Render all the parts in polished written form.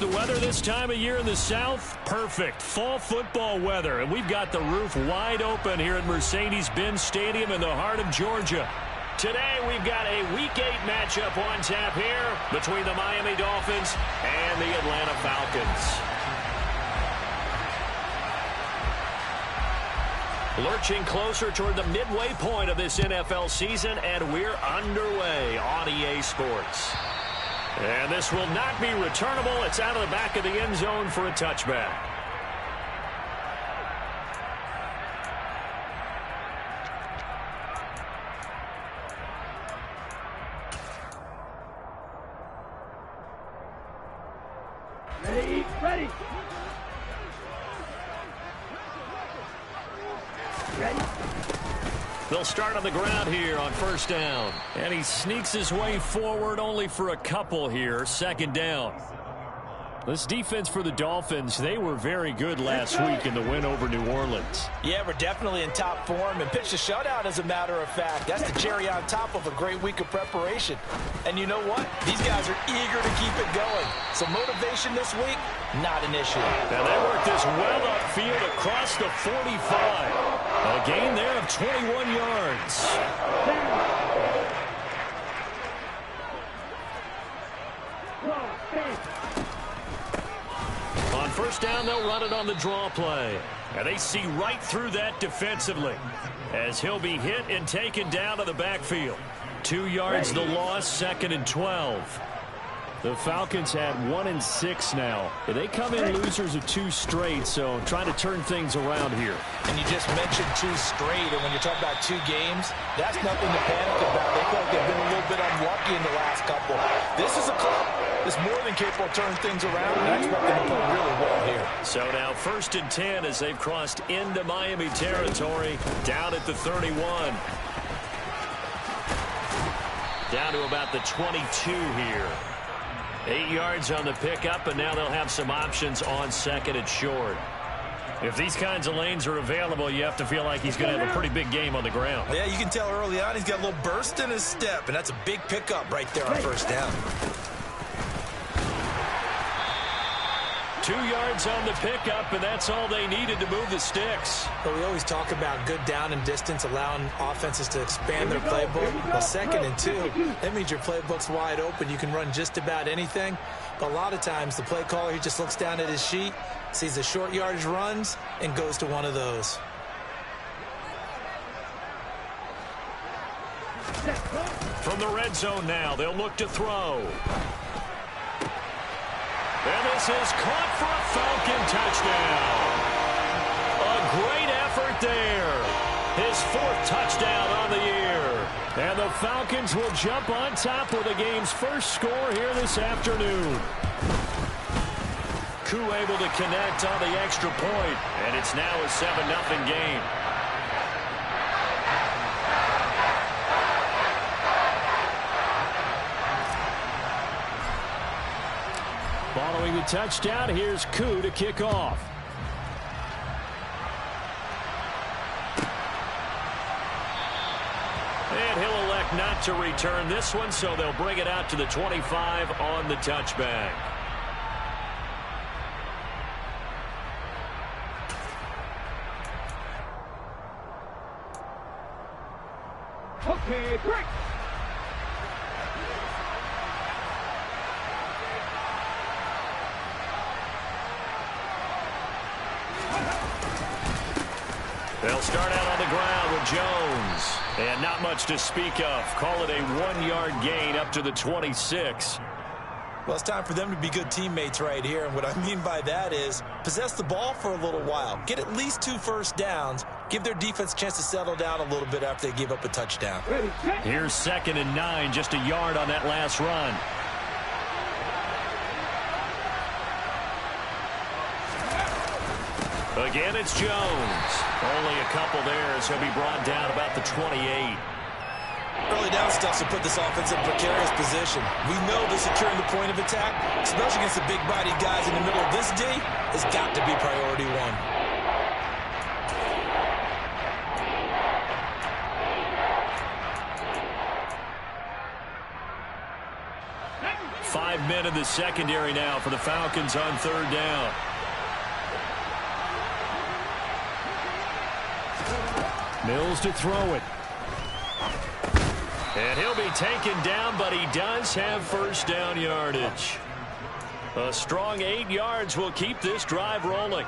the weather this time of year in the South? Perfect. Fall football weather. And we've got the roof wide open here at Mercedes-Benz Stadium in the heart of Georgia. Today we've got a Week 8 matchup on tap here between the Miami Dolphins and the Atlanta Falcons. Lurching closer toward the midway point of this NFL season, and we're underway on EA Sports. And this will not be returnable. It's out of the back of the end zone for a touchback. Ready, ready. Ready. They'll start on the ground here on first down. And he sneaks his way forward only for a couple here. Second down. This defense for the Dolphins, they were very good last week in the win over New Orleans. Yeah, we're definitely in top form and pitched a shutout, as a matter of fact. That's the cherry on top of a great week of preparation. And you know what? These guys are eager to keep it going. So motivation this week, not an issue. And they work this well upfield across the 45. A gain there of 21 yards. On first down, they'll run it on the draw play. And they see right through that defensively as he'll be hit and taken down to the backfield. 2 yards the loss, second and 12. The Falcons had 1-6 now. They come in losers of 2 straight, so trying to turn things around here. And you just mentioned 2 straight, and when you're talking about 2 games, that's nothing to panic about. They feel like they've been a little bit unlucky in the last couple. This is a club that's more than capable of turning things around, and I expect them to play really well here. So now first and 10 as they've crossed into Miami territory, down at the 31. Down to about the 22 here. 8 yards on the pickup, and now they'll have some options on second and short. If these kinds of lanes are available, you have to feel like he's going to have a pretty big game on the ground. Yeah, you can tell early on he's got a little burst in his step, and that's a big pickup right there on first down. 2 yards on the pickup, and that's all they needed to move the sticks. But we always talk about good down and distance, allowing offenses to expand their playbook. Well, second and 2, that means your playbook's wide open. You can run just about anything. But a lot of times, the play caller, he just looks down at his sheet, sees the short yardage runs, and goes to one of those. From the red zone now, they'll look to throw. And this is caught for a Falcon touchdown. A great effort there. His 4th touchdown on the year. And the Falcons will jump on top with the game's first score here this afternoon. Koo able to connect on the extra point, and it's now a 7-0 game. Following the touchdown, here's Koo to kick off. And he'll elect not to return this one, so they'll bring it out to the 25 on the touchback. Okay, break. They'll start out on the ground with Jones. And not much to speak of. Call it a 1-yard gain up to the 26. Well, it's time for them to be good teammates right here. And what I mean by that is possess the ball for a little while. Get at least 2 first downs. Give their defense a chance to settle down a little bit after they give up a touchdown. Here's second and 9, just a yard on that last run. Again, it's Jones. Only a couple there as he'll be brought down about the 28. Early down stuff to put this offense in a precarious position. We know that securing the point of attack, especially against the big-bodied guys in the middle of this D, has got to be priority 1. 5 men in the secondary now for the Falcons on third down. Mills to throw it. And he'll be taken down, but he does have first down yardage. A strong 8 yards will keep this drive rolling.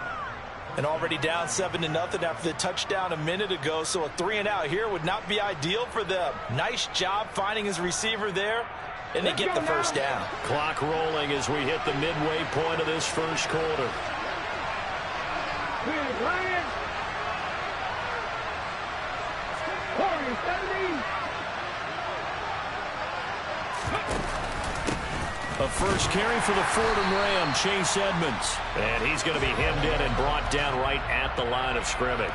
And already down 7-0 after the touchdown a minute ago, so a 3-and-out here would not be ideal for them. Nice job finding his receiver there, and they get the first down. Clock rolling as we hit the midway point of this first quarter. A first carry for the Fordham Ram, Chase Edmonds. And he's going to be hemmed in and brought down right at the line of scrimmage.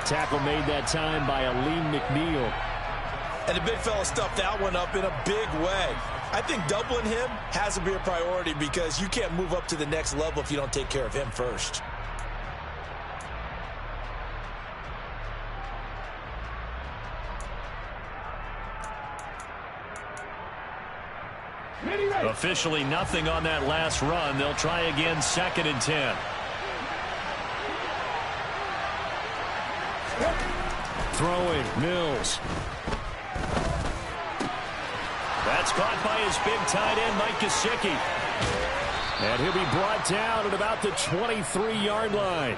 Tackle made that time by Aleem McNeil. And the big fella stuffed that one up in a big way. I think doubling him has to be a priority because you can't move up to the next level if you don't take care of him first. Officially nothing on that last run. They'll try again, 2nd and 10. Throwing, Mills. That's caught by his big tight end, Mike Gesicki. And he'll be brought down at about the 23-yard line.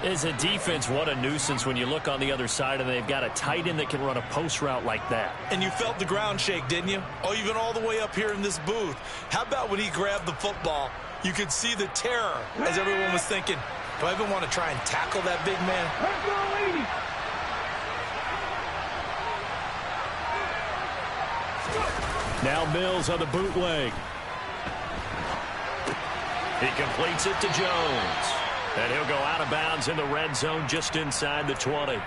As a defense, what a nuisance when you look on the other side and they've got a tight end that can run a post route like that. And you felt the ground shake, didn't you? Oh, even all the way up here in this booth. How about when he grabbed the football? You could see the terror as everyone was thinking, do I even want to try and tackle that big man? Now Mills on the bootleg. He completes it to Jones. And he'll go out of bounds in the red zone just inside the 20.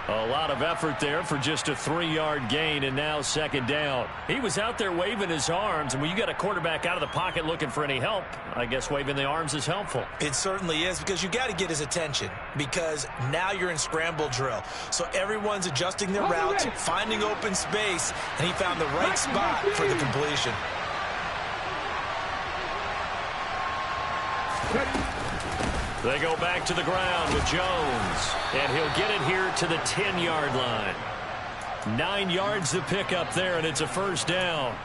A lot of effort there for just a 3-yard gain, and now 2nd down. He was out there waving his arms, and when you got a quarterback out of the pocket looking for any help, I guess waving the arms is helpful. It certainly is, because you got to get his attention, because now you're in scramble drill. So everyone's adjusting their routes, finding open space, and he found the right spot for the completion. They go back to the ground with Jones, and he'll get it here to the 10-yard line. 9 yards to pick up there, and it's a first down.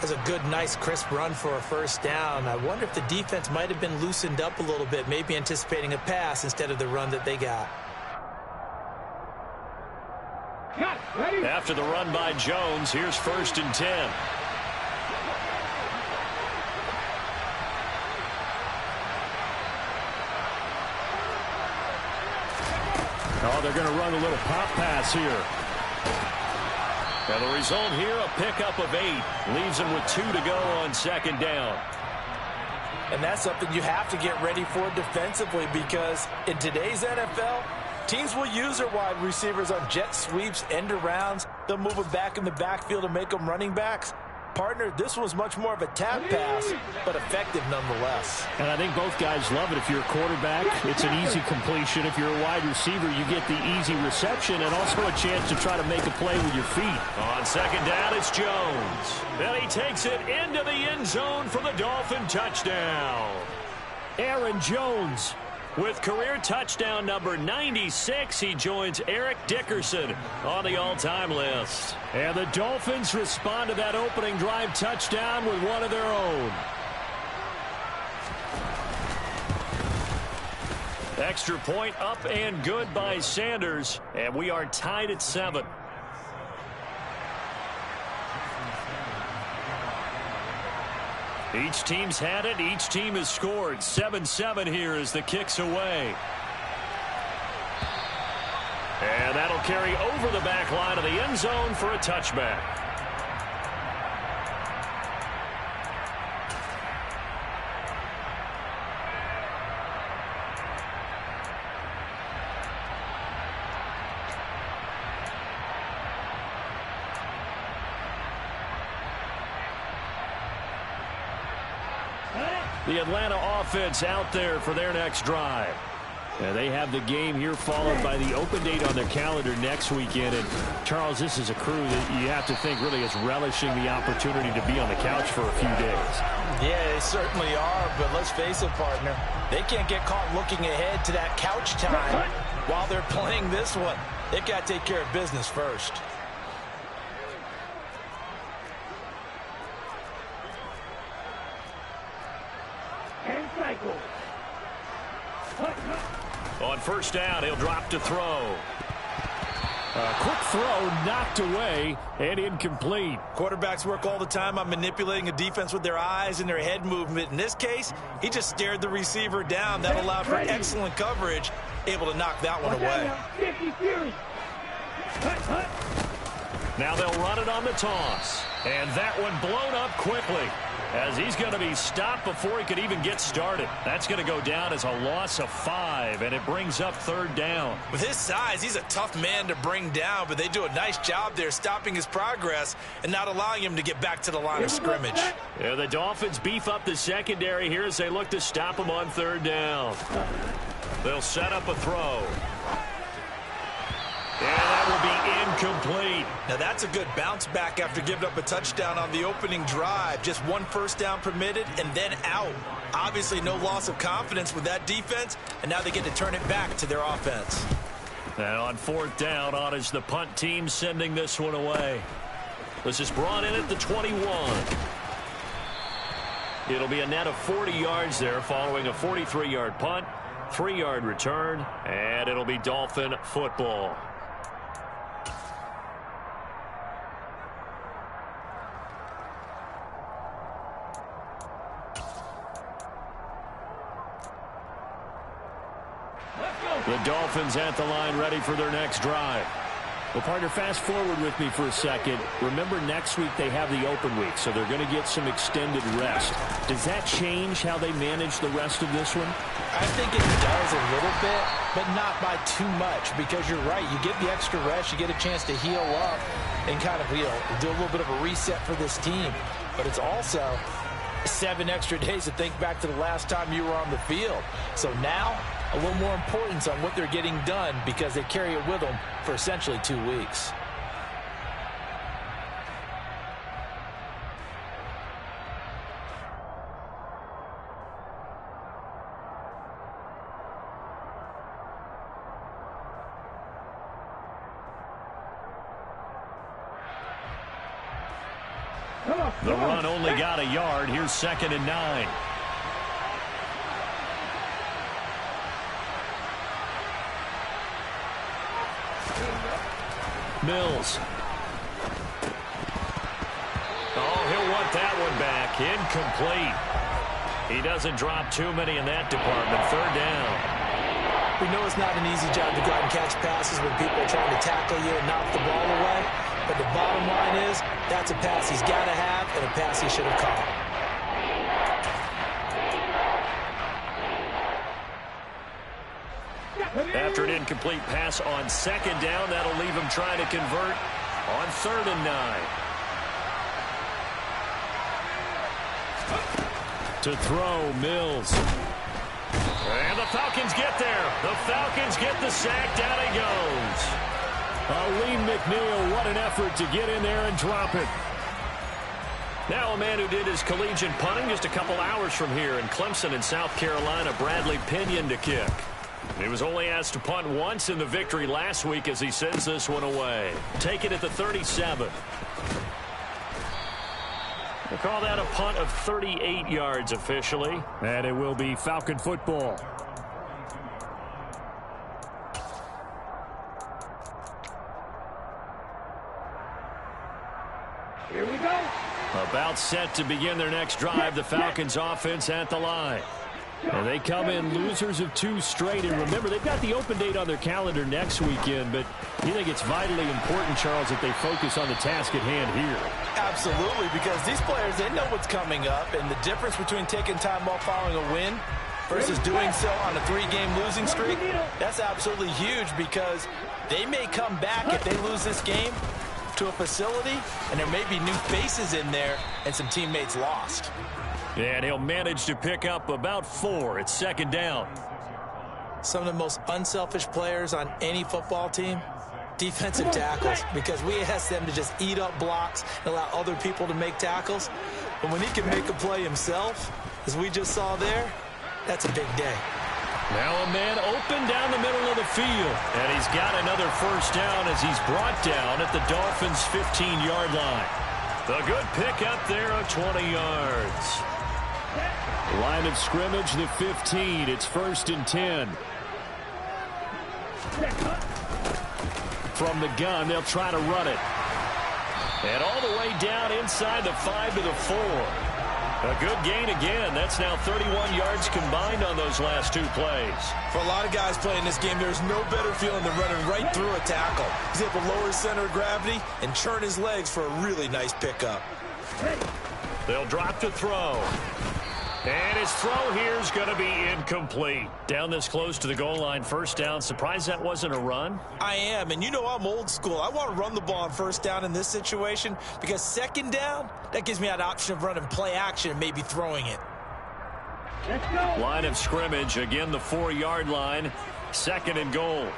That's a good, nice, crisp run for a first down. I wonder if the defense might have been loosened up a little bit, maybe anticipating a pass instead of the run that they got. After the run by Jones, here's 1st and 10. Oh, they're going to run a little pop pass here. And the result here, a pickup of 8. Leaves them with 2 to go on 2nd down. And that's something you have to get ready for defensively, because in today's NFL, teams will use their wide receivers on jet sweeps, end arounds. They'll move them back in the backfield and make them running backs. Partner, this was much more of a tap pass, but effective nonetheless. And I think both guys love it. If you're a quarterback, it's an easy completion. If you're a wide receiver, you get the easy reception and also a chance to try to make a play with your feet. On 2nd down, it's Jones. Then he takes it into the end zone for the Dolphin touchdown. Aaron Jones with career touchdown number 96. He joins Eric Dickerson on the all-time list. And the Dolphins respond to that opening drive touchdown with one of their own. Extra point up and good by Sanders. And we are tied at 7. Each team's had it. Each team has scored. 7-7 here as the kick's away. And that'll carry over the back line of the end zone for a touchback. The Atlanta offense out there for their next drive. They have the game here followed by the open date on their calendar next weekend. And, Charles, this is a crew that you have to think really is relishing the opportunity to be on the couch for a few days. Yeah, they certainly are, but let's face it, partner. They can't get caught looking ahead to that couch time while they're playing this one. They've got to take care of business first. And cycle. On first down, he'll drop to throw. A quick throw knocked away and incomplete. Quarterbacks work all the time on manipulating a defense with their eyes and their head movement. In this case, he just stared the receiver down. That allowed for excellent coverage, able to knock that one away. Now they'll run it on the toss. And that one blown up quickly, as he's going to be stopped before he could even get started. That's going to go down as a loss of 5, and it brings up third down. With his size, he's a tough man to bring down, but they do a nice job there stopping his progress and not allowing him to get back to the line of scrimmage. Yeah, the Dolphins beef up the secondary here as they look to stop him on third down. They'll set up a throw. And that will be incomplete. Now that's a good bounce back after giving up a touchdown on the opening drive. Just one first down permitted and then out. Obviously no loss of confidence with that defense, and now they get to turn it back to their offense. And on fourth down, on is the punt team sending this one away. This is brought in at the 21. It'll be a net of 40 yards there following a 43-yard punt, 3-yard return, and it'll be Dolphin football. The Dolphins at the line ready for their next drive. Well, partner, fast forward with me for a second. Remember, next week they have the open week, so they're going to get some extended rest. Does that change how they manage the rest of this one? I think it does a little bit, but not by too much, because you're right. You get the extra rest, you get a chance to heal up and kind of, do a little bit of a reset for this team. But it's also 7 extra days to think back to the last time you were on the field. So now, a little more importance on what they're getting done because they carry it with them for essentially 2 weeks. The run only got a yard. Here's 2nd and 9. Mills. Oh, he'll want that one back. Incomplete. He doesn't drop too many in that department. 3rd down. We know it's not an easy job to go out and catch passes when people are trying to tackle you and knock the ball away. But the bottom line is, that's a pass he's got to have and a pass he should have caught. After an incomplete pass on 2nd down, that'll leave him trying to convert on 3rd and 9. To throw, Mills. And the Falcons get there. The Falcons get the sack. Down he goes. Lee McNeil, what an effort to get in there and drop it. Now a man who did his collegiate punting just a couple hours from here in Clemson in South Carolina, Bradley Pinion to kick. He was only asked to punt once in the victory last week as he sends this one away. Take it at the 37. We'll call that a punt of 38 yards officially. And it will be Falcon football. Here we go. About set to begin their next drive. The Falcons offense at the line. And they come in losers of 2 straight. And remember, they've got the open date on their calendar next weekend. But you think it's vitally important, Charles, that they focus on the task at hand here? Absolutely, because these players, they know what's coming up. And the difference between taking time off following a win versus doing so on a 3-game losing streak, that's absolutely huge because they may come back if they lose this game to a facility, and there may be new faces in there and some teammates lost. And he'll manage to pick up about 4 at 2nd down. some of the most unselfish players on any football team? Defensive tackles, because we ask them to just eat up blocks and allow other people to make tackles. But when he can make a play himself, as we just saw there, that's a big day. Now a man open down the middle of the field. And he's got another first down as he's brought down at the Dolphins' 15-yard line. The good pick up there of 20 yards. Line of scrimmage, the 15. It's 1st and 10. From the gun, they'll try to run it. And all the way down inside the 5 to the 4. A good gain again. That's now 31 yards combined on those last 2 plays. For a lot of guys playing this game, there's no better feeling than running right through a tackle. He's able to lower his center of gravity and churn his legs for a really nice pickup. They'll drop to throw. And his throw here is going to be incomplete. Down this close to the goal line, first down. Surprised that wasn't a run? I am, and you know I'm old school. I want to run the ball on first down in this situation because second down, that gives me that option of running play action and maybe throwing it. Let's go. Line of scrimmage, again the 4-yard line. 2nd and goal.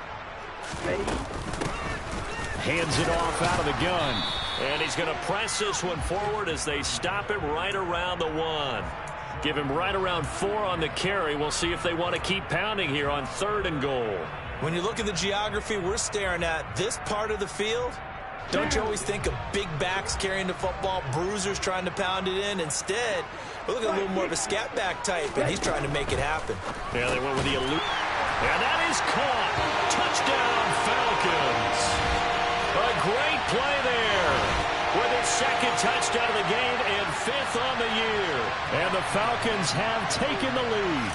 Hands it off out of the gun. And he's going to press this one forward as they stop him right around the 1. Give him right around 4 on the carry. We'll see if they want to keep pounding here on 3rd and goal. When you look at the geography we're staring at, this part of the field, don't you always think of big backs carrying the football, bruisers trying to pound it in? Instead, we're looking at a little more of a scat back type, and he's trying to make it happen. Yeah, they went with the elude. And that is caught. Touchdown, Falcons. A great play there. With his 2nd touchdown of the game and 5th on the year. And the Falcons have taken the lead.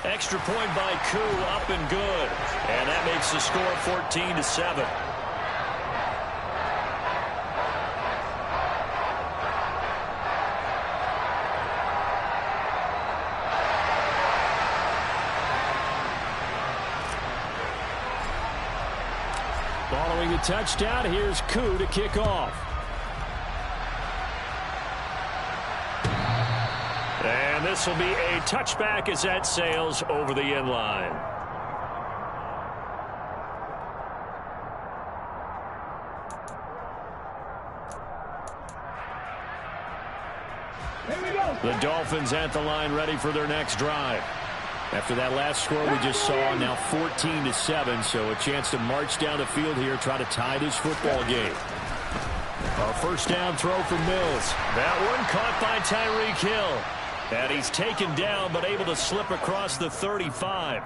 Extra point by Koo, up and good. And that makes the score 14-7. Following the touchdown, here's Koo to kick off. And this will be a touchback as that sails over the end line. Here we go. The Dolphins at the line ready for their next drive. After that last score we just saw, now 14-7, so a chance to march down the field here, try to tie this football game. A first down throw for Mills. That one caught by Tyreek Hill. And he's taken down but able to slip across the 35.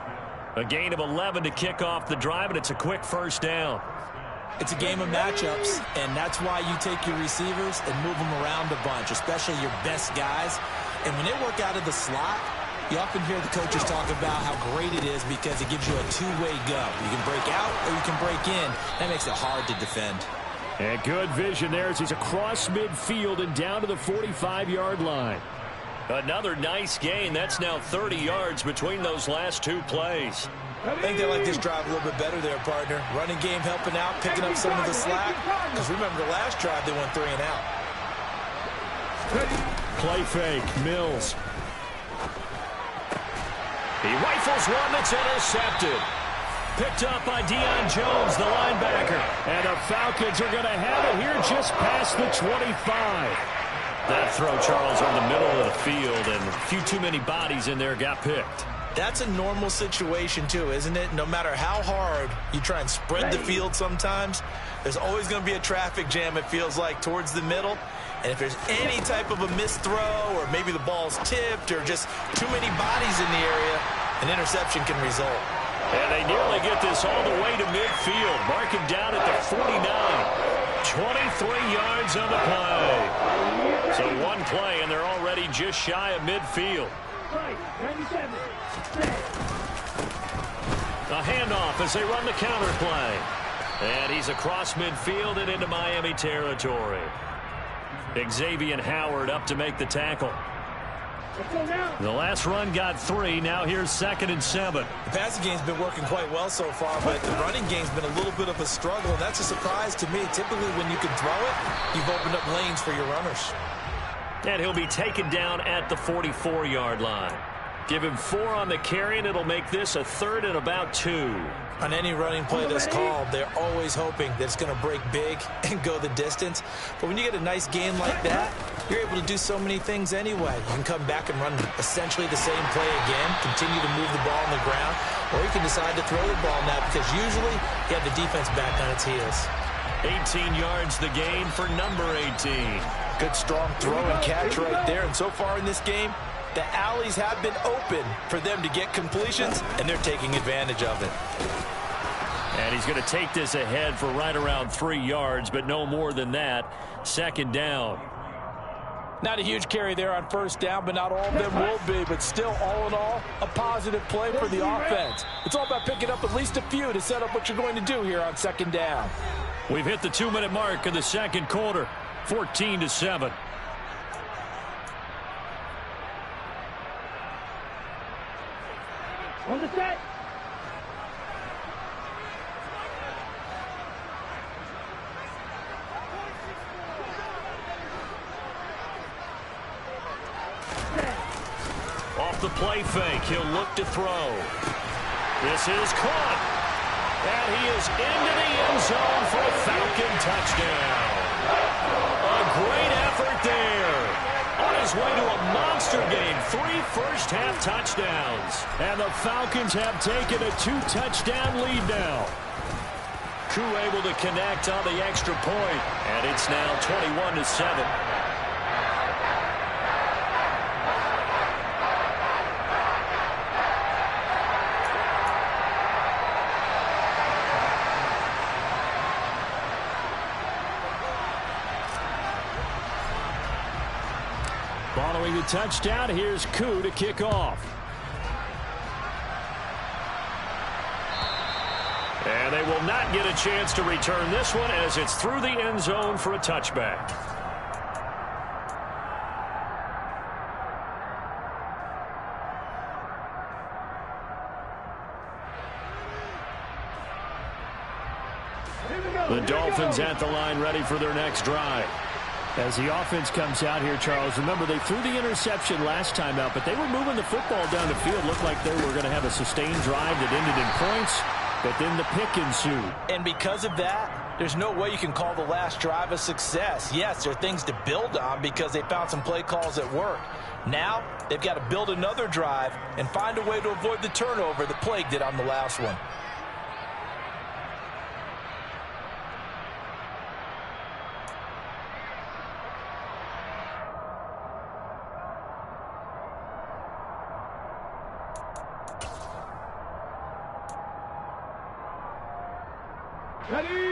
A gain of 11 to kick off the drive, and it's a quick first down. It's a game of matchups, and that's why you take your receivers and move them around a bunch, especially your best guys. And when they work out of the slot, you often hear the coaches talk about how great it is because it gives you a two-way go. You can break out or you can break in. That makes it hard to defend. And good vision there as he's across midfield and down to the 45-yard line. Another nice gain. That's now 30 yards between those last 2 plays. I think they like this drive a little bit better there, partner. Running game helping out, picking up some of the slack. Because remember, the last drive they went 3 and out. Play fake. Mills. He rifles one that's intercepted. Picked up by Deion Jones, the linebacker. And the Falcons are going to have it here just past the 25. That throw, Charles, on the middle of the field, and a few too many bodies in there got picked. That's a normal situation, too, isn't it? No matter how hard you try and spread the field sometimes, there's always going to be a traffic jam, it feels like, towards the middle. And if there's any type of a missed throw or maybe the ball's tipped or just too many bodies in the area, an interception can result. And they nearly get this all the way to midfield. Mark him down at the 49. 23 yards on the play. So one play, and they're already just shy of midfield. A handoff as they run the counter play. And he's across midfield and into Miami territory. Xavier Howard up to make the tackle. The last run got 3. Now here's 2nd and 7. The passing game's been working quite well so far, but the running game's been a little bit of a struggle, and that's a surprise to me. Typically, when you can throw it, you've opened up lanes for your runners. And he'll be taken down at the 44-yard line. Give him 4 on the carry, and it'll make this a 3rd and about 2. On any running play that's called, they're always hoping that it's going to break big and go the distance. But when you get a nice gain like that, you're able to do so many things anyway. You can come back and run essentially the same play again, continue to move the ball on the ground, or you can decide to throw the ball now because usually you have the defense back on its heels. 18 yards the gain for number 18. Good strong throw and catch right there. And so far in this game, the alleys have been open for them to get completions, and they're taking advantage of it. And he's going to take this ahead for right around 3 yards, but no more than that. 2nd down. Not a huge carry there on 1st down, but not all of them will be. But still, all in all, a positive play for the offense. It's all about picking up at least a few to set up what you're going to do here on 2nd down. We've hit the 2-minute mark of the 2nd quarter. 14-7. On the set. Off the play fake, he'll look to throw. This is caught. And he is into the end zone for a Falcon touchdown. A great effort there. On his way to a monster game, 3 first-half touchdowns. And the Falcons have taken a 2-touchdown lead now. Koo able to connect on the extra point, and it's now 21-7. Following the touchdown, here's Koo to kick off. And they will not get a chance to return this one as it's through the end zone for a touchback. The Dolphins at the line ready for their next drive. As the offense comes out here, Charles, remember they threw the interception last time out, but they were moving the football down the field. Looked like they were going to have a sustained drive that ended in points, but then the pick ensued. And because of that, there's no way you can call the last drive a success. Yes, there are things to build on because they found some play calls that work. Now, they've got to build another drive and find a way to avoid the turnover that plagued it on the last one.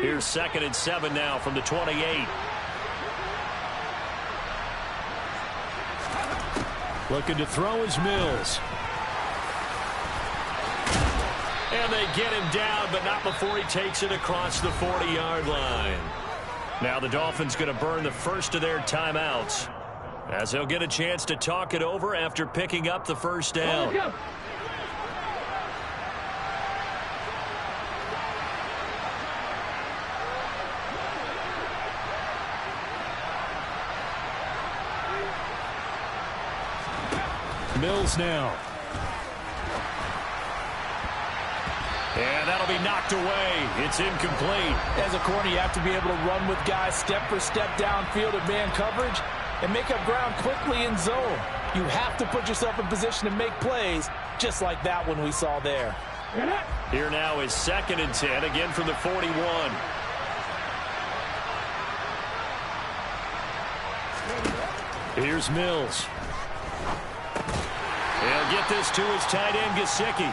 Here's 2nd and 7 now from the 28. Looking to throw is Mills. And they get him down, but not before he takes it across the 40-yard line. Now the Dolphins going to burn the first of their timeouts as they'll get a chance to talk it over after picking up the 1st down. Mills now. And that'll be knocked away. It's incomplete. As a corner, you have to be able to run with guys step for step downfield at man coverage and make up ground quickly in zone. You have to put yourself in position to make plays just like that one we saw there. Here now is 2nd and 10, again from the 41. Here's Mills. He'll get this to his tight end, Gesicki.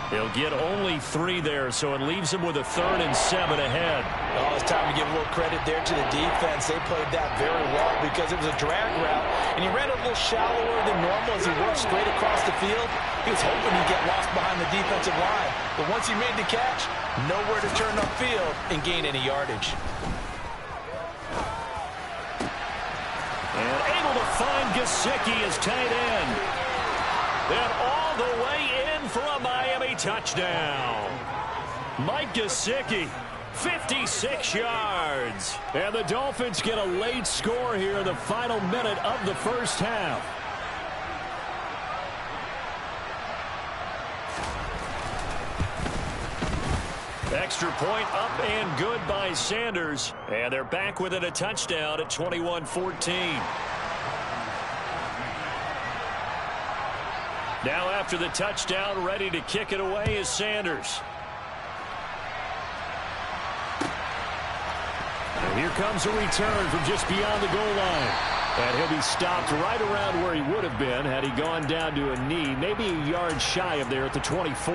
He'll get only 3 there, so it leaves him with a 3rd and 7 ahead. Oh, it's time to give a little credit there to the defense. They played that very well because it was a drag route, and he ran a little shallower than normal as he worked straight across the field. He was hoping he'd get lost behind the defensive line, but once he made the catch, nowhere to turn upfield and gain any yardage. And able to find Gesicki as tight end. And all the way in for a Miami touchdown. Mike Gesicki, 56 yards. And the Dolphins get a late score here in the final minute of the first half. Extra point up and good by Sanders. And they're back within a touchdown at 21-14. Now after the touchdown, ready to kick it away is Sanders. And here comes a return from just beyond the goal line. And he'll be stopped right around where he would have been had he gone down to a knee, maybe a yard shy of there at the 24.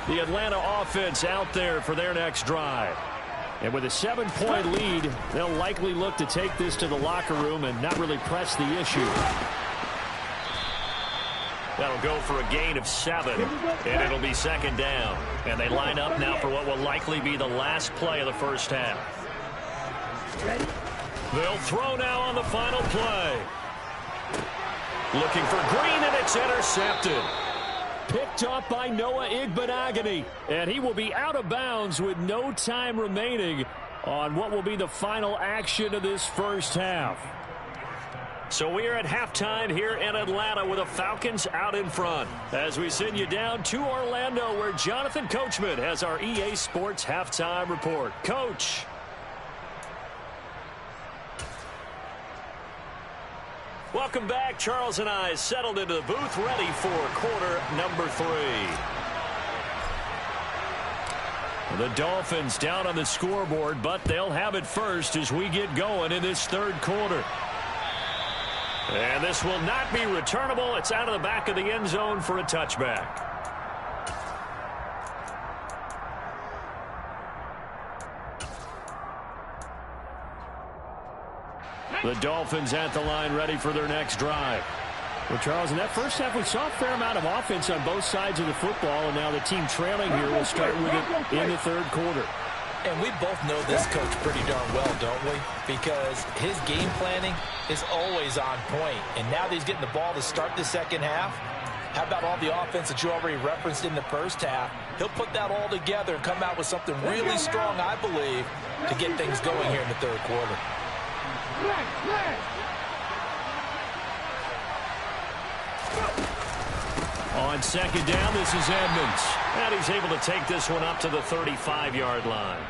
The Atlanta offense out there for their next drive. And with a 7-point lead, they'll likely look to take this to the locker room and not really press the issue. That'll go for a gain of 7, and it'll be second down. And they line up now for what will likely be the last play of the first half. They'll throw now on the final play. Looking for Green, and it's intercepted. Picked up by Noah Igbenogany, and he will be out of bounds with no time remaining on what will be the final action of this first half. So we are at halftime here in Atlanta with the Falcons out in front as we send you down to Orlando where Jonathan Coachman has our EA Sports halftime report. Coach. Welcome back. Charles and I settled into the booth ready for quarter number 3. The Dolphins down on the scoreboard, but they'll have it first as we get going in this third quarter. And this will not be returnable. It's out of the back of the end zone for a touchback. The Dolphins at the line ready for their next drive. Well, Charles, in that first half, we saw a fair amount of offense on both sides of the football, and now the team trailing here will start with it in the third quarter. And we both know this coach pretty darn well, don't we? Because his game planning is always on point. And now that he's getting the ball to start the second half, how about all the offense that you already referenced in the first half? He'll put that all together and come out with something really strong, I believe, to get things going here in the third quarter. On second down, this is Edmonds. And he's able to take this one up to the 35-yard line.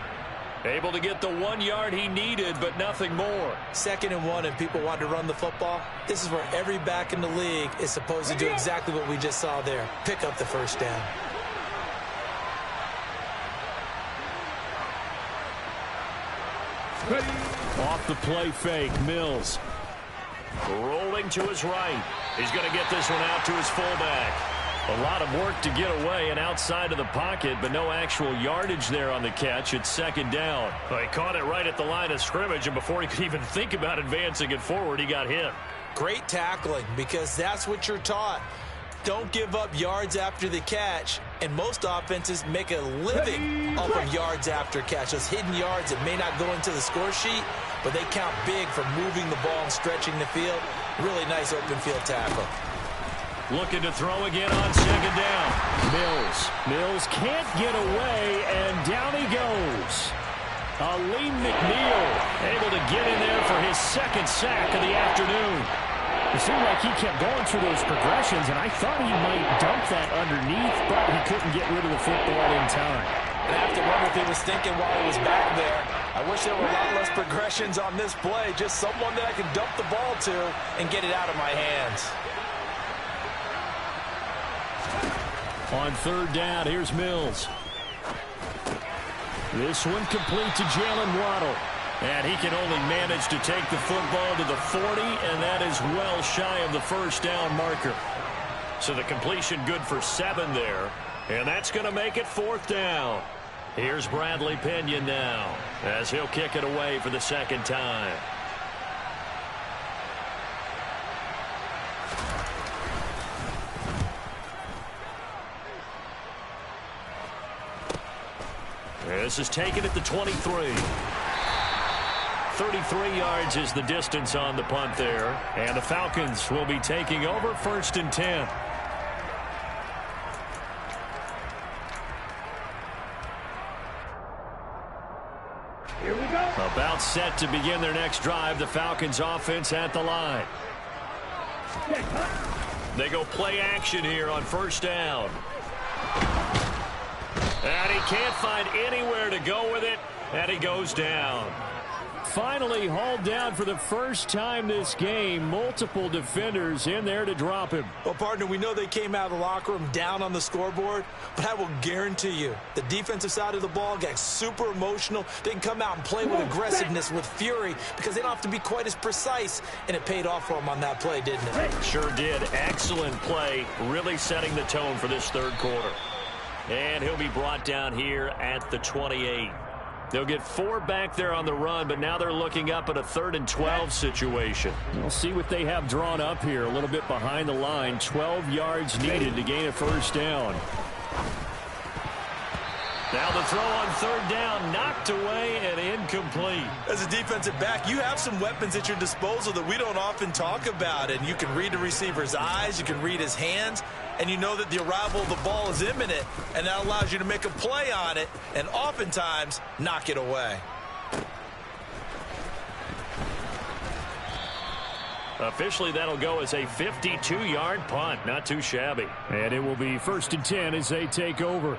Able to get the 1 yard he needed, but nothing more. 2nd and 1, and people want to run the football. This is where every back in the league is supposed to do exactly what we just saw there. Pick up the first down. Off the play fake, Mills. Rolling to his right. He's going to get this one out to his fullback. A lot of work to get away and outside of the pocket, but no actual yardage there on the catch. It's second down. Well, he caught it right at the line of scrimmage, and before he could even think about advancing it forward, he got hit. Great tackling, because that's what you're taught. Don't give up yards after the catch, and most offenses make a living off of yards after catch. Those hidden yards that may not go into the score sheet, but they count big for moving the ball and stretching the field. Really nice open field tackle. Looking to throw again on second down. Mills can't get away, and down he goes. Aleem McNeil able to get in there for his second sack of the afternoon. It seemed like he kept going through those progressions, and I thought he might dump that underneath, but he couldn't get rid of the football in time. And I have to wonder if he was thinking while he was back there, I wish there were a lot less progressions on this play, just someone that I can dump the ball to and get it out of my hands. On third down, here's Mills. This one complete to Jalen Waddle. And he can only manage to take the football to the 40, and that is well shy of the first down marker. So the completion good for 7 there, and that's going to make it fourth down. Here's Bradley Pinion now as he'll kick it away for the second time. This is taken at the 23. 33 yards is the distance on the punt there. And the Falcons will be taking over 1st and 10. Here we go. About set to begin their next drive. The Falcons offense at the line. They go play action here on 1st down. And he can't find anywhere to go with it, and he goes down. Finally hauled down for the first time this game. Multiple defenders in there to drop him. Well, partner, we know they came out of the locker room down on the scoreboard, but I will guarantee you the defensive side of the ball got super emotional. They can come out and play with aggressiveness, with fury, because they don't have to be quite as precise, and it paid off for them on that play, didn't it? Sure did. Excellent play, really setting the tone for this 3rd quarter. And he'll be brought down here at the 28. They'll get 4 back there on the run, but now they're looking up at a 3rd and 12 situation. We'll see what they have drawn up here. A little bit behind the line. 12 yards needed to gain a 1st down. Now the throw on 3rd down, knocked away and incomplete. As a defensive back, you have some weapons at your disposal that we don't often talk about, and you can read the receiver's eyes, you can read his hands, and you know that the arrival of the ball is imminent, and that allows you to make a play on it and oftentimes knock it away. Officially, that'll go as a 52-yard punt. Not too shabby. And it will be 1st and 10 as they take over.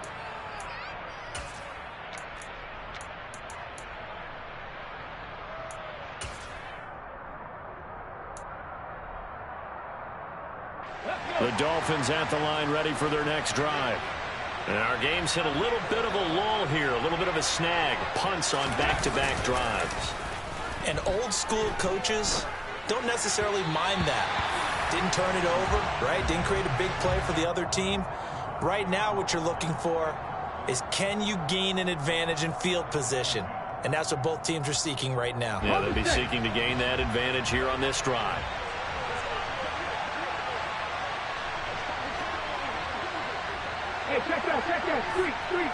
The Dolphins at the line ready for their next drive. And our game's hit a little bit of a lull here, a little bit of a snag. Punts on back-to-back drives. And old school coaches don't necessarily mind that. Didn't turn it over, right? Didn't create a big play for the other team. Right now what you're looking for is, can you gain an advantage in field position? And that's what both teams are seeking right now. Yeah, they'll be seeking to gain that advantage here on this drive. Hey, check that, street.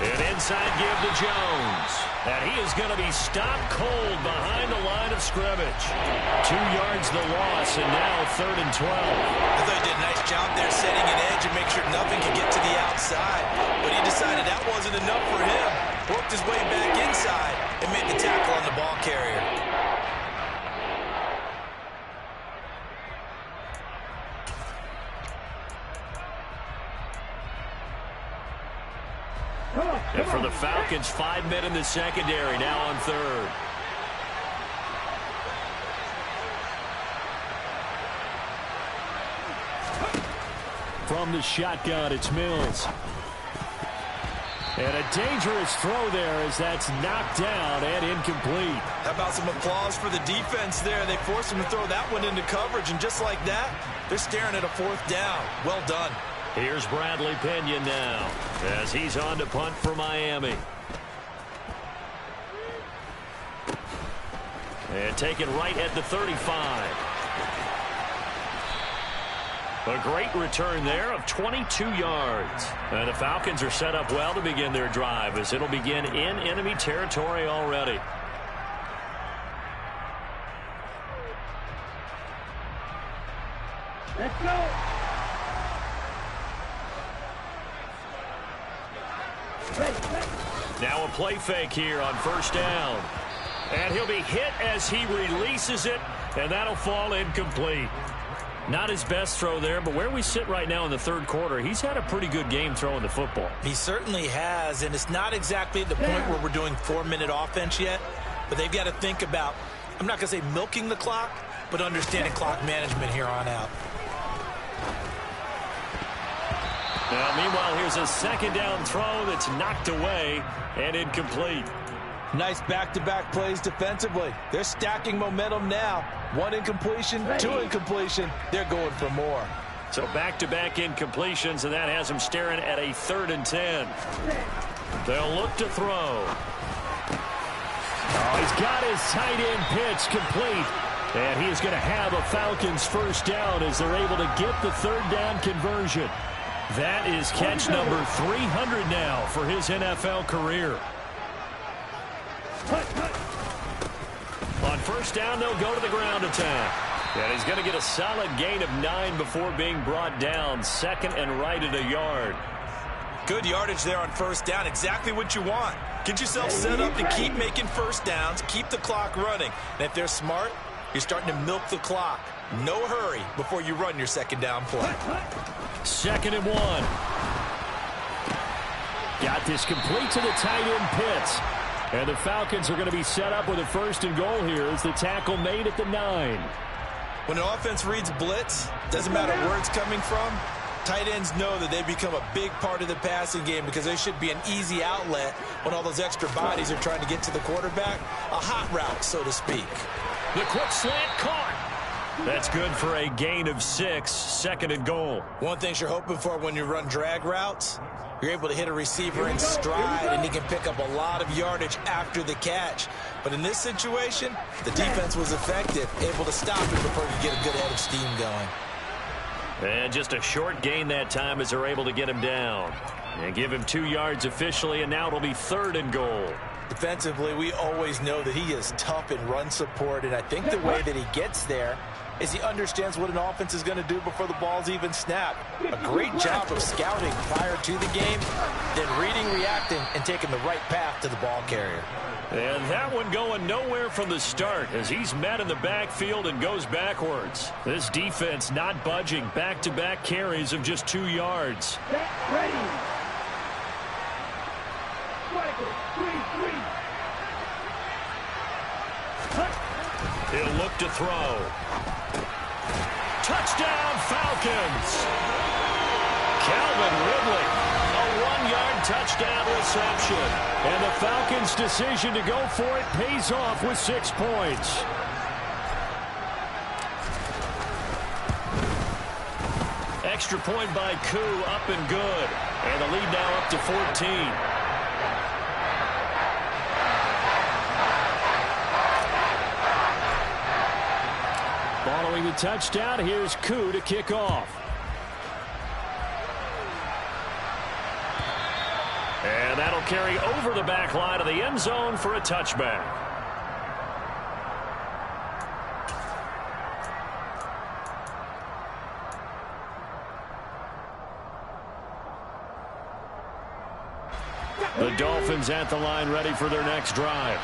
An inside give to Jones. And he is going to be stopped cold behind the line of scrimmage. 2 yards the loss, and now 3rd and 12. I thought he did a nice job there setting an edge and make sure nothing could get to the outside. But he decided that wasn't enough for him. Worked his way back inside and made the tackle on the ball carrier. And for the Falcons, 5 men in the secondary, now on 3rd. From the shotgun, it's Mills. And a dangerous throw there as that's knocked down and incomplete. How about some applause for the defense there? They forced him to throw that one into coverage, and just like that, they're staring at a 4th down. Well done. Here's Bradley Pinion now as he's on to punt for Miami. And taken right at the 35. A great return there of 22 yards. And the Falcons are set up well to begin their drive as it'll begin in enemy territory already. Let's go. Now a play fake here on 1st down. And he'll be hit as he releases it, and that'll fall incomplete. Not his best throw there, but where we sit right now in the 3rd quarter, he's had a pretty good game throwing the football. He certainly has, and it's not exactly at the point where we're doing 4-minute offense yet, but they've got to think about, I'm not going to say milking the clock, but understanding clock management here on out. Now, meanwhile, here's a 2nd down throw that's knocked away and incomplete. Nice back-to-back plays defensively. They're stacking momentum now. 1 incompletion, 2 incompletion. They're going for more. So back-to-back incompletions, and that has them staring at a 3rd and 10. They'll look to throw. Oh, he's got his tight end pitch complete. And he is going to have a Falcons 1st down as they're able to get the 3rd down conversion. That is catch number 300 now for his NFL career. On first down, they'll go to the ground attack. And he's going to get a solid gain of 9 before being brought down. Second and right at a yard. Good yardage there on first down. Exactly what you want. Get yourself set up to keep making first downs, keep the clock running. And if they're smart, you're starting to milk the clock. No hurry before you run your second down play. Second and 1. Got this complete to the tight end Pitts. And the Falcons are going to be set up with a first and goal here as the tackle made at the 9. When an offense reads blitz, doesn't matter where it's coming from, tight ends know that they become a big part of the passing game because they should be an easy outlet when all those extra bodies are trying to get to the quarterback. A hot route, so to speak. The quick slant caught. That's good for a gain of 6. Second and goal. One thing you're hoping for when you run drag routes, you're able to hit a receiver in stride, and he can pick up a lot of yardage after the catch. But in this situation, the defense was effective, able to stop it before you get a good head of steam going. And just a short gain that time as they're able to get him down. And give him 2 yards officially, and now it'll be third and goal. Defensively, we always know that he is tough in run support, and I think the way that he gets there is he understands what an offense is going to do before the ball's even snapped. A great job of scouting prior to the game, then reading, reacting, and taking the right path to the ball carrier. And that one going nowhere from the start as he's met in the backfield and goes backwards. This defense not budging. Back-to-back carries of just 2 yards. Ready. Striker, 3-3. He'll look to throw. Touchdown, Falcons! Calvin Ridley, a 1-yard touchdown reception. And the Falcons' decision to go for it pays off with 6 points. Extra point by Koo, up and good. And the lead now up to 14. Following the touchdown, here's Koo to kick off. And that'll carry over the back line of the end zone for a touchback. The Dolphins at the line ready for their next drive.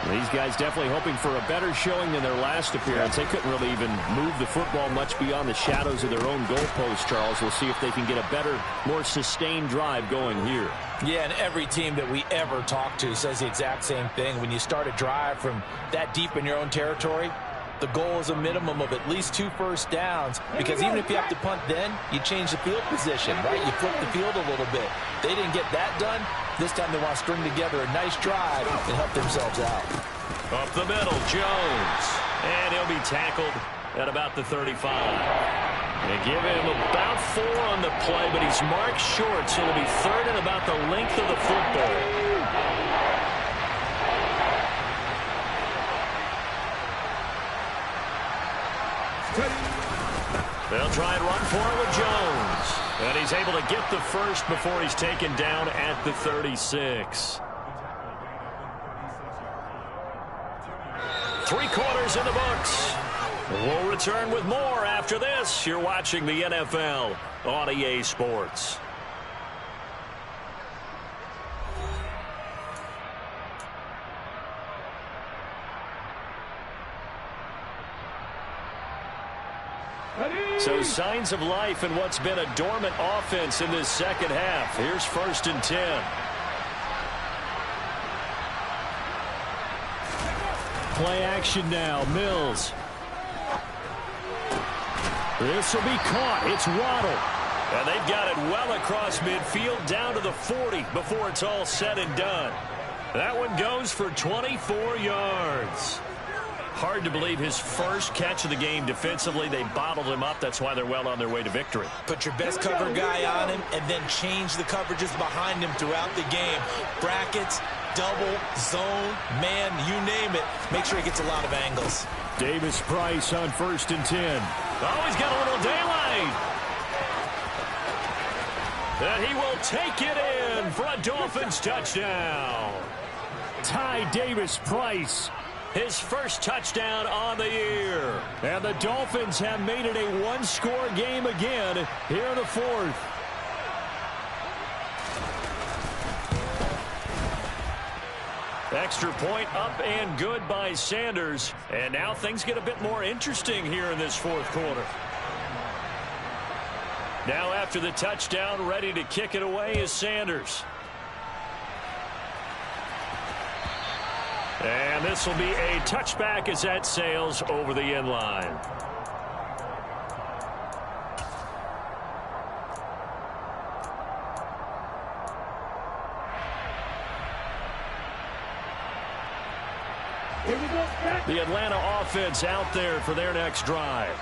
These guys definitely hoping for a better showing than their last appearance. They couldn't really even move the football much beyond the shadows of their own goalpost, Charles. We'll see if they can get a better, more sustained drive going here. Yeah, and every team that we ever talk to says the exact same thing. When you start a drive from that deep in your own territory, the goal is a minimum of at least 2 first downs, because even if you have to punt then, you change the field position, right? You flip the field a little bit. They didn't get that done. This time they want to string together a nice drive and help themselves out. Up the middle, Jones. And he'll be tackled at about the 35. They give him about 4 on the play, but he's marked short, so it'll be third and about the length of the football. They'll try and run for it with Jones. And he's able to get the first before he's taken down at the 36. 3 quarters in the books. We'll return with more after this. You're watching the NFL on EA Sports. So signs of life in what's been a dormant offense in this second half. Here's first and 10. Play action now. Mills. This will be caught. It's Waddle. And they've got it well across midfield down to the 40 before it's all said and done. That one goes for 24 yards. Hard to believe his first catch of the game defensively. They bottled him up. That's why they're well on their way to victory. Put your best cover guy on him and then change the coverages behind him throughout the game. Brackets, double, zone, man, you name it. Make sure he gets a lot of angles. Davis Price on first and 10. Oh, he's got a little daylight. And he will take it in for a Dolphins touchdown. Ty Davis-Price. His first touchdown on the year. And the Dolphins have made it a one-score game again here in the fourth. Extra point up and good by Sanders. And now things get a bit more interesting here in this fourth quarter. Now after the touchdown, ready to kick it away is Sanders. And this will be a touchback as that sails over the end line. Here we go. The Atlanta offense out there for their next drive.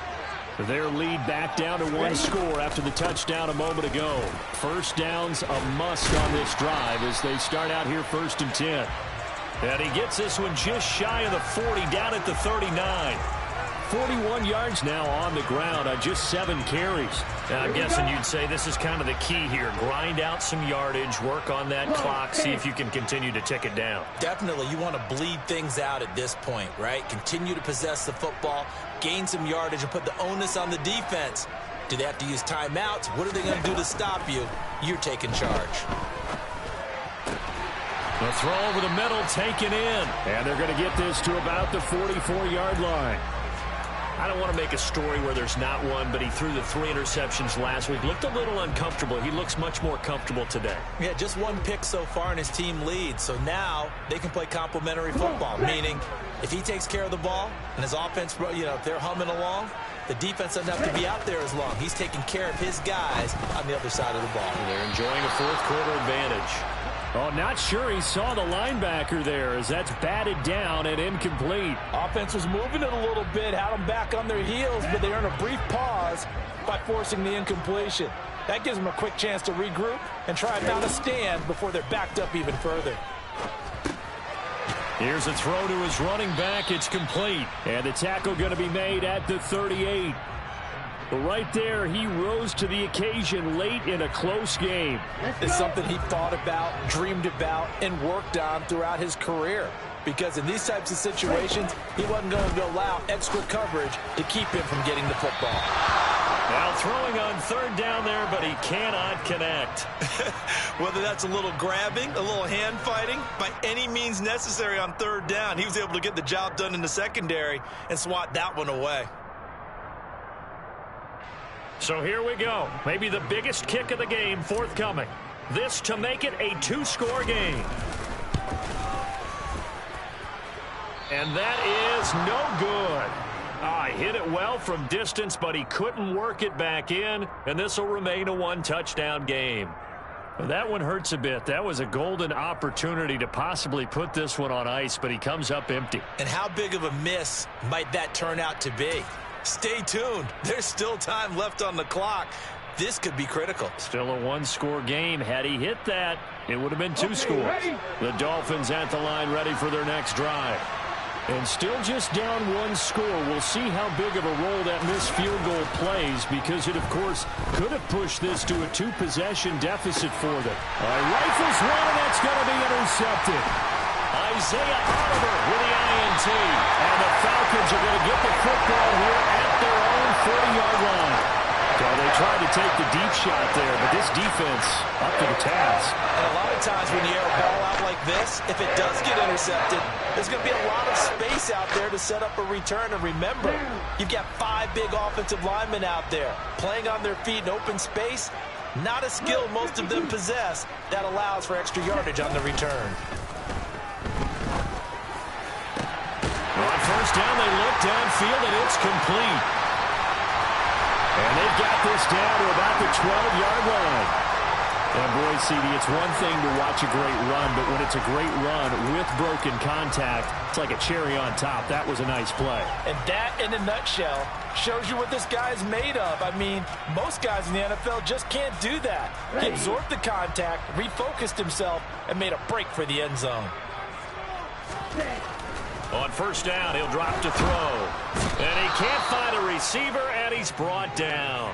Their lead back down to one score after the touchdown a moment ago. First down's a must on this drive as they start out here 1st and 10. And he gets this one just shy of the 40, down at the 39. 41 yards now on the ground on just 7 carries. Now, I'm guessing you'd say this is kind of the key here. Grind out some yardage, work on that clock, see if you can continue to tick it down. Definitely, you want to bleed things out at this point, right? Continue to possess the football, gain some yardage, and put the onus on the defense. Do they have to use timeouts? What are they going to do to stop you? You're taking charge. The throw over the middle, taken in. And they're going to get this to about the 44-yard line. I don't want to make a story where there's not one, but he threw the 3 interceptions last week. Looked a little uncomfortable. He looks much more comfortable today. Yeah, just 1 pick so far and his team leads. So now they can play complementary football, meaning if he takes care of the ball and his offense, if they're humming along, the defense doesn't have to be out there as long. He's taking care of his guys on the other side of the ball. And they're enjoying a fourth quarter advantage. Oh, not sure he saw the linebacker there as that's batted down and incomplete. Offense was moving it a little bit, had them back on their heels, but they earned a brief pause by forcing the incompletion. That gives them a quick chance to regroup and try and mount a stand before they're backed up even further. Here's a throw to his running back. It's complete. And the tackle going to be made at the 38. But right there, he rose to the occasion late in a close game. It's something he thought about, dreamed about, and worked on throughout his career. Because in these types of situations, he wasn't going to allow extra coverage to keep him from getting the football. Now throwing on 3rd down there, but he cannot connect. Whether that's a little grabbing, a little hand fighting, by any means necessary on 3rd down, he was able to get the job done in the secondary and swat that one away. So here we go. Maybe the biggest kick of the game forthcoming. This to make it a 2-score game. And that is no good. He hit it well from distance, but he couldn't work it back in, and this will remain a 1-touchdown game. That one hurts a bit. That was a golden opportunity to possibly put this one on ice, but he comes up empty. And how big of a miss might that turn out to be? Stay tuned. There's still time left on the clock. This could be critical. Still a 1-score game. Had he hit that, it would have been 2 scores. The Dolphins at the line ready for their next drive. And still just down 1 score. We'll see how big of a role that missed field goal plays because it, of course, could have pushed this to a 2-possession deficit for them. Rifles one, and that's going to be intercepted. Isaiah Oliver with the INT. And the Falcons are going to get the football here at their own 40-yard line. Well, they tried to take the deep shot there, but this defense up to the task. And a lot of times when you air a ball out like this, if it does get intercepted, there's going to be a lot of space out there to set up a return. And remember, you've got 5 big offensive linemen out there playing on their feet in open space. Not a skill most of them possess that allows for extra yardage on the return. On 1st down, they look downfield, and it's complete. And they've got this down to about the 12-yard line. And boy, CD, it's one thing to watch a great run, but when it's a great run with broken contact, it's like a cherry on top. That was a nice play. And that, in a nutshell, shows you what this guy's made of. I mean, most guys in the NFL just can't do that. He absorbed the contact, refocused himself, and made a break for the end zone. On 1st down, he'll drop to throw. And he can't find a receiver, and he's brought down.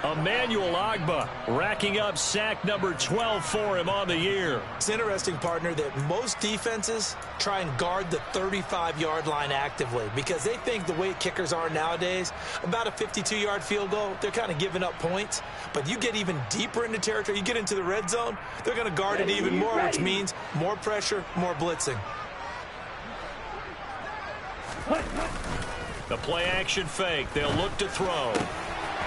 Emmanuel Ogbah racking up sack number 12 for him on the year. It's interesting, partner, that most defenses try and guard the 35-yard line actively because they think the way kickers are nowadays, about a 52-yard field goal, they're kind of giving up points. But you get even deeper into territory, you get into the red zone, they're going to guard it even more, which means more pressure, more blitzing. The play-action fake. They'll look to throw.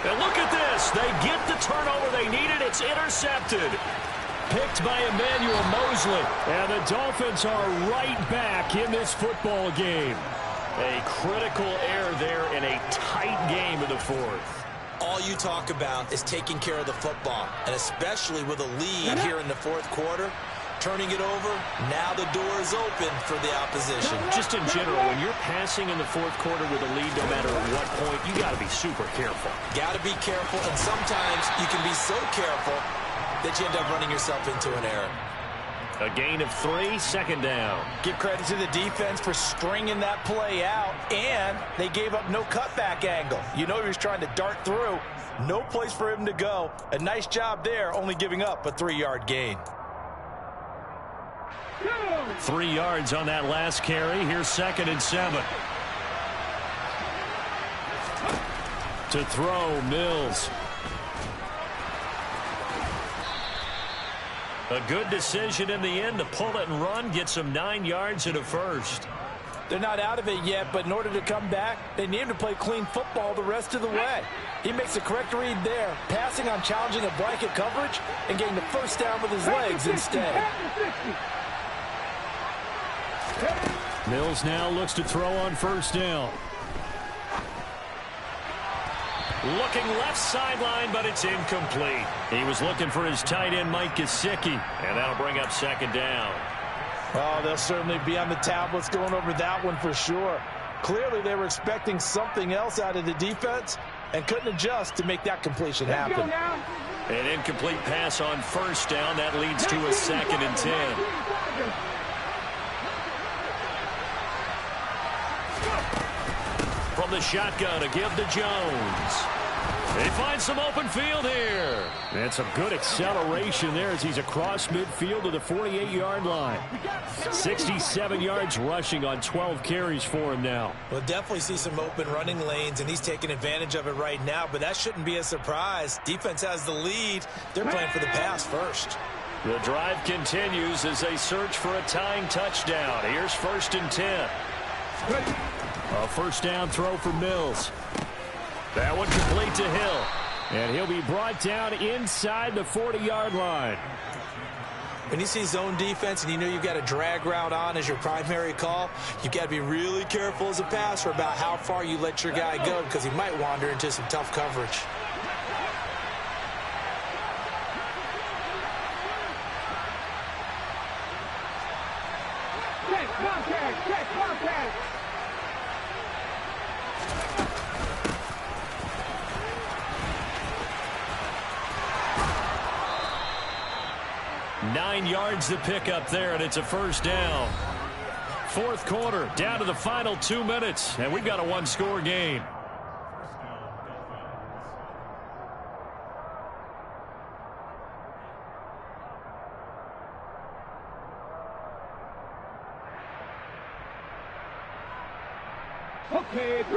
And look at this. They get the turnover they needed. It's intercepted. Picked by Emmanuel Mosley. And the Dolphins are right back in this football game. A critical error there in a tight game in the fourth. All you talk about is taking care of the football, and especially with a lead here in the fourth quarter. Turning it over, now the door is open for the opposition. Just in general, when you're passing in the fourth quarter with a lead, no matter at what point, you got to be super careful. Got to be careful, and sometimes you can be so careful that you end up running yourself into an error. A gain of 3, second down. Give credit to the defense for stringing that play out, and they gave up no cutback angle. You know he was trying to dart through. No place for him to go. A nice job there, only giving up a 3-yard gain. 3 yards on that last carry. Here's 2nd and 7. To throw, Mills. A good decision in the end to pull it and run. Get some 9 yards and a first. They're not out of it yet, but in order to come back, they need him to play clean football the rest of the way. He makes the correct read there, passing on challenging a blanket coverage and getting the first down with his legs instead. Mills now looks to throw on first down. Looking left sideline, but it's incomplete. He was looking for his tight end, Mike Gesicki, and that'll bring up 2nd down. Oh, they'll certainly be on the tablets going over that one for sure. Clearly, they were expecting something else out of the defense and couldn't adjust to make that completion happen. An incomplete pass on first down. That leads to a 2nd and 10. From the shotgun to give to Jones. They find some open field here. And some good acceleration there as he's across midfield to the 48-yard line. 67 yards rushing on 12 carries for him now. We'll definitely see some open running lanes, and he's taking advantage of it right now, but that shouldn't be a surprise. Defense has the lead. They're playing for the pass first. The drive continues as they search for a tying touchdown. Here's 1st and 10. A first down throw for Mills. That one complete to Hill. And he'll be brought down inside the 40-yard line. When you see zone defense and you know you've got a drag route on as your primary call, you've got to be really careful as a passer about how far you let your guy go because he might wander into some tough coverage. Check contact. 9 yards to pick up there, and it's a first down. Fourth quarter, down to the final 2 minutes, and we've got a one-score game.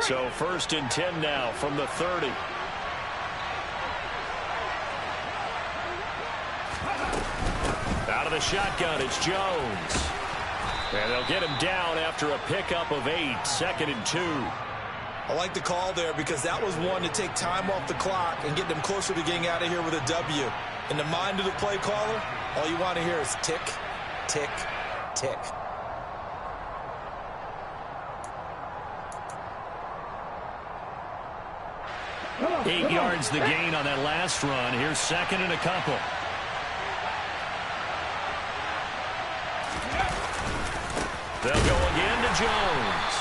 So 1st and 10 now from the 30. Out of the shotgun, it's Jones. And they'll get him down after a pickup of 8, 2nd and 2. I like the call there because that was one to take time off the clock and get them closer to getting out of here with a W. In the mind of the play caller, all you want to hear is tick, tick, tick. Eight yards the gain on that last run. Here's 2nd and a couple. They'll go again to Jones.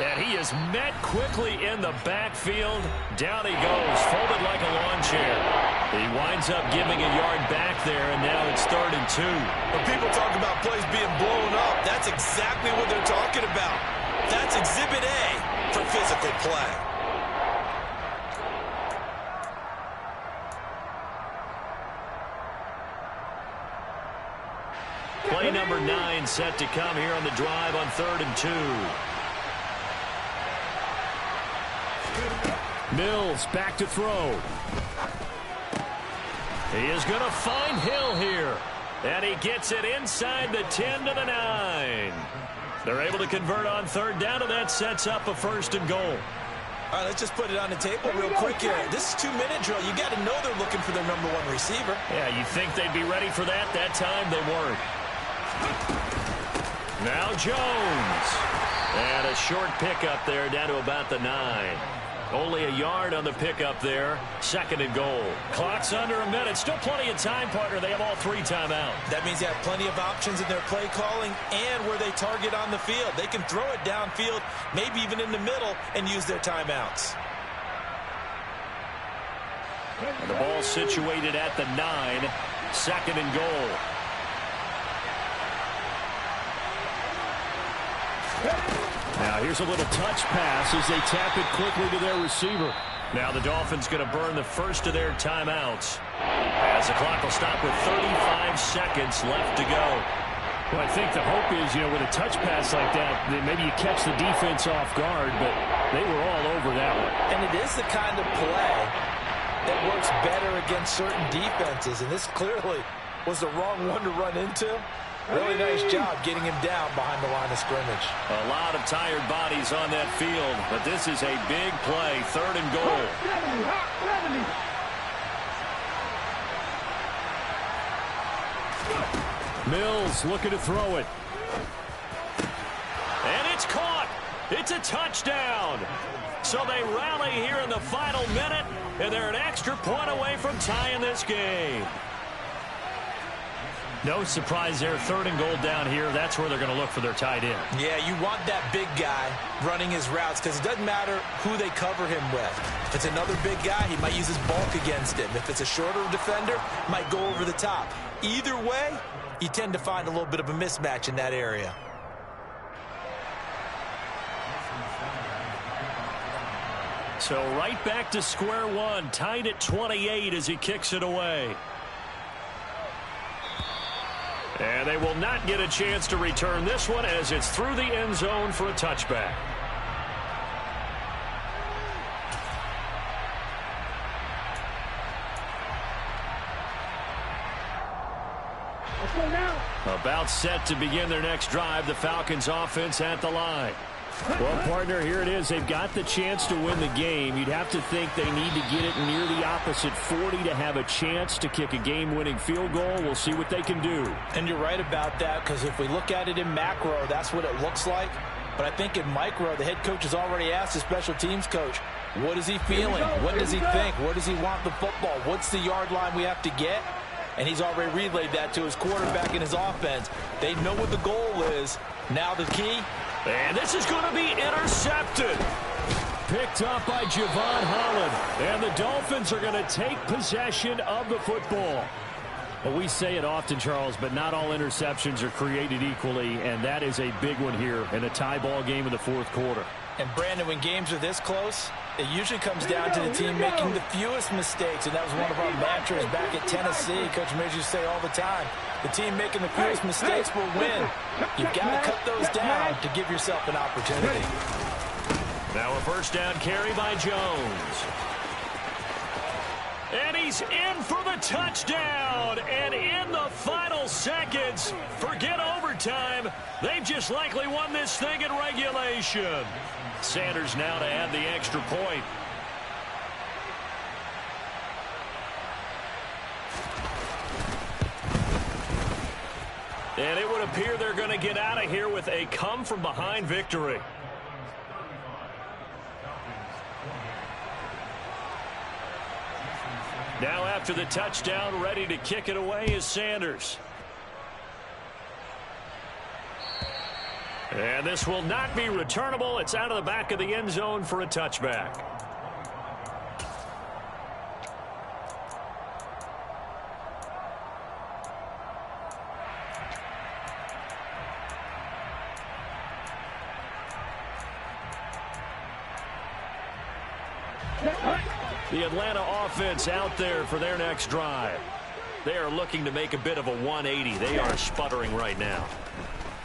And he is met quickly in the backfield. Down he goes, folded like a lawn chair. He winds up giving a yard back there, and now it's 3rd and 2. When people talk about plays being blown up, that's exactly what they're talking about. That's Exhibit A for physical play. Play number 9 set to come here on the drive on 3rd and 2. Mills back to throw. He is going to find Hill here. And he gets it inside the 10 to the 9. They're able to convert on 3rd down, and that sets up a 1st and goal. All right, let's just put it on the table real quick here. This is 2-minute drill. You got to know they're looking for their number 1 receiver. Yeah, you think they'd be ready for that? That time they weren't. Now Jones. And a short pickup there down to about the 9. Only a yard on the pickup there. 2nd and goal. Clock's under a minute. Still plenty of time, partner. They have all 3 timeouts. That means they have plenty of options in their play calling and where they target on the field. They can throw it downfield, maybe even in the middle, and use their timeouts. And the ball situated at the 9. 2nd and goal. Now here's a little touch pass as they tap it quickly to their receiver. Now the Dolphins going to burn the first of their timeouts as the clock will stop with 35 seconds left to go. Well, I think the hope is, with a touch pass like that, maybe you catch the defense off guard, but they were all over that one. And it is the kind of play that works better against certain defenses, and this clearly was the wrong one to run into. Really nice job getting him down behind the line of scrimmage. A lot of tired bodies on that field, but this is a big play. 3rd and goal. Mills looking to throw it. And it's caught. It's a touchdown. So they rally here in the final minute, and they're an extra point away from tying this game. No surprise there. 3rd and goal down here. That's where they're going to look for their tight end. Yeah, you want that big guy running his routes because it doesn't matter who they cover him with. If it's another big guy, he might use his bulk against him. If it's a shorter defender, might go over the top. Either way, you tend to find a little bit of a mismatch in that area. So right back to square one. Tied at 28 as he kicks it away. And they will not get a chance to return this one as it's through the end zone for a touchback. Let's go now. About set to begin their next drive. The Falcons offense at the line. Well, partner, here it is. They've got the chance to win the game. You'd have to think they need to get it near the opposite 40 to have a chance to kick a game-winning field goal. We'll see what they can do. And you're right about that, because if we look at it in macro, that's what it looks like. But I think in micro, the head coach has already asked the special teams coach, what is he feeling? What does he think? Where does he want the football? What's the yard line we have to get? And he's already relayed that to his quarterback and his offense. They know what the goal is. Now the key. And this is going to be intercepted. Picked up by Javon Holland. And the Dolphins are going to take possession of the football. Well, we say it often, Charles, but not all interceptions are created equally, and that is a big one here in a tie ball game in the 4th quarter. And, Brandon, when games are this close, it usually comes down to the team making the fewest mistakes, and that was one of our mantras back at Tennessee. Coach Major used to say all the time, the team making the fewest mistakes will win. You've got to cut those down to give yourself an opportunity. Now a first down carry by Jones. And he's in for the touchdown. And in the final seconds, forget overtime. They've just likely won this thing in regulation. Sanders now to add the extra point. And it would appear they're going to get out of here with a come-from-behind victory. Now after the touchdown, ready to kick it away is Sanders. And this will not be returnable. It's out of the back of the end zone for a touchback. The Atlanta offense out there for their next drive. They are looking to make a bit of a 180. They are sputtering right now.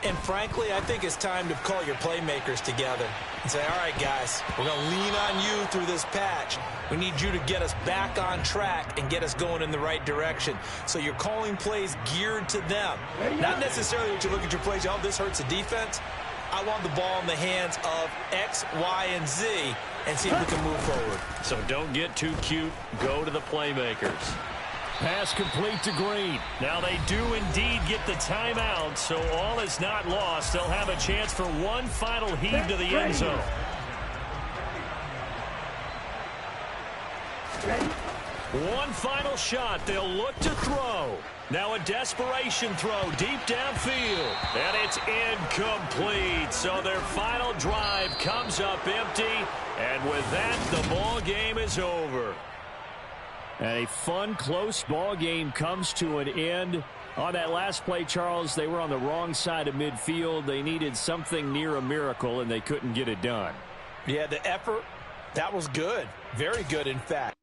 And frankly, I think it's time to call your playmakers together and say, all right, guys, we're going to lean on you through this patch. We need you to get us back on track and get us going in the right direction. So you're calling plays geared to them. Not necessarily that you look at your plays, oh, this hurts the defense. I want the ball in the hands of X, Y, and Z and see if we can move forward. So don't get too cute. Go to the playmakers. Pass complete to Green. Now they do indeed get the timeout, so all is not lost. They'll have a chance for one final heave to the end zone. One final shot. They'll look to throw. Now a desperation throw deep downfield. And it's incomplete. So their final drive comes up empty. And with that, the ball game is over. And a fun, close ball game comes to an end. On that last play, Charles, they were on the wrong side of midfield. They needed something near a miracle, and they couldn't get it done. Yeah, the effort, that was good. Very good, in fact.